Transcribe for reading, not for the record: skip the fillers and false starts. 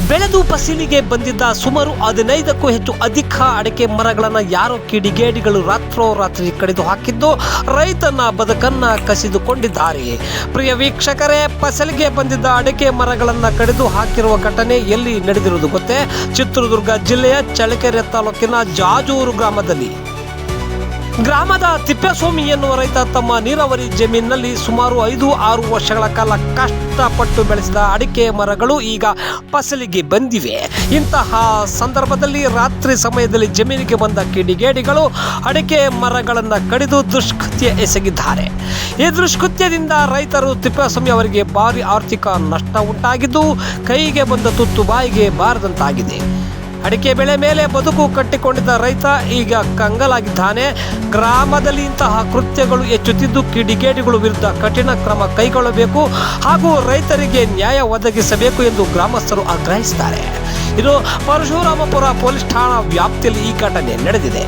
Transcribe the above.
ಬೆಳೆದು ಫಸಲಿಗೆ ಬಂದಿದ್ದ ಸುಮಾರು 15ಕ್ಕೂ ಹೆಚ್ಚು ಅಧಿಕ ಅಡಿಕೆ ಮರಗಳನ್ನು ಯಾರೋ ಕಿಡಿಗೇಡಿಗಳು ರಾತ್ರೋರಾತ್ರಿ ಕಡಿದು ಹಾಕಿದ್ದು ರೈತನ ಬದುಕನ್ನ ಕಸಿದುಕೊಂಡಿದ್ದಾರೆ. ಪ್ರಿಯ ವೀಕ್ಷಕರೇ, ಫಸಲಿಗೆ ಬಂದಿದ್ದ ಅಡಿಕೆ ಮರಗಳನ್ನು ಕಡಿದು ಹಾಕಿರುವ ಘಟನೆ ಎಲ್ಲಿ ನಡೆದಿರುವುದು ಗೊತ್ತೇ? ಚಿತ್ರದುರ್ಗ ಜಿಲ್ಲೆಯ ಚಳ್ಳಕೆರೆ ತಾಲೂಕಿನ ಜಾಜೂರು ಗ್ರಾಮದ ತಿಪ್ಪೇಸ್ವಾಮಿ ಎನ್ನುವ ರೈತ ತಮ್ಮ ನೀರಾವರಿ ಜಮೀನಿನಲ್ಲಿ ಸುಮಾರು 5-6 ವರ್ಷಗಳ ಕಾಲ ಕಷ್ಟಪಟ್ಟು ಬೆಳೆಸಿದ ಅಡಿಕೆ ಮರಗಳು ಈಗ ಫಸಲಿಗೆ ಬಂದಿವೆ. ಇಂತಹ ಸಂದರ್ಭದಲ್ಲಿ ರಾತ್ರಿ ಸಮಯದಲ್ಲಿ ಜಮೀನಿಗೆ ಬಂದ ಕಿಡಿಗೇಡಿಗಳು ಅಡಿಕೆ ಮರಗಳನ್ನು ಕಡಿದು ದುಷ್ಕೃತ್ಯ ಎಸಗಿದ್ದಾರೆ. ಈ ದುಷ್ಕೃತ್ಯದಿಂದ ರೈತರು ತಿಪ್ಪೇಸ್ವಾಮಿ ಅವರಿಗೆ ಭಾರಿ ಆರ್ಥಿಕ ನಷ್ಟ ಉಂಟಾಗಿದ್ದು ಕೈಗೆ ಬಂದ ತುತ್ತು ಬಾಯಿಗೆ ಬಾರದಂತಾಗಿದೆ. ಅಡಿಕೆ ಬೆಳೆ ಮೇಲೆ ಬದುಕು ಕಟ್ಟಿಕೊಂಡಿದ್ದ ರೈತ ಈಗ ಕಂಗಾಲಾಗಿದ್ದಾನೆ. ಗ್ರಾಮದಲ್ಲಿ ಇಂತಹ ಕೃತ್ಯಗಳು ಹೆಚ್ಚುತ್ತಿದ್ದು ಕಿಡಿಗೇಡಿಗಳ ವಿರುದ್ಧ ಕಠಿಣ ಕ್ರಮ ಕೈಗೊಳ್ಳಬೇಕು ಹಾಗೂ ರೈತರಿಗೆ ನ್ಯಾಯ ಒದಗಿಸಬೇಕು ಎಂದು ಗ್ರಾಮಸ್ಥರು ಆಗ್ರಹಿಸಿದ್ದಾರೆ. ಇದು ಪರಶುರಾಮಪುರ ಪೊಲೀಸ್ ಠಾಣಾ ವ್ಯಾಪ್ತಿಯಲ್ಲಿ ಈ ಘಟನೆ ನಡೆದಿದೆ.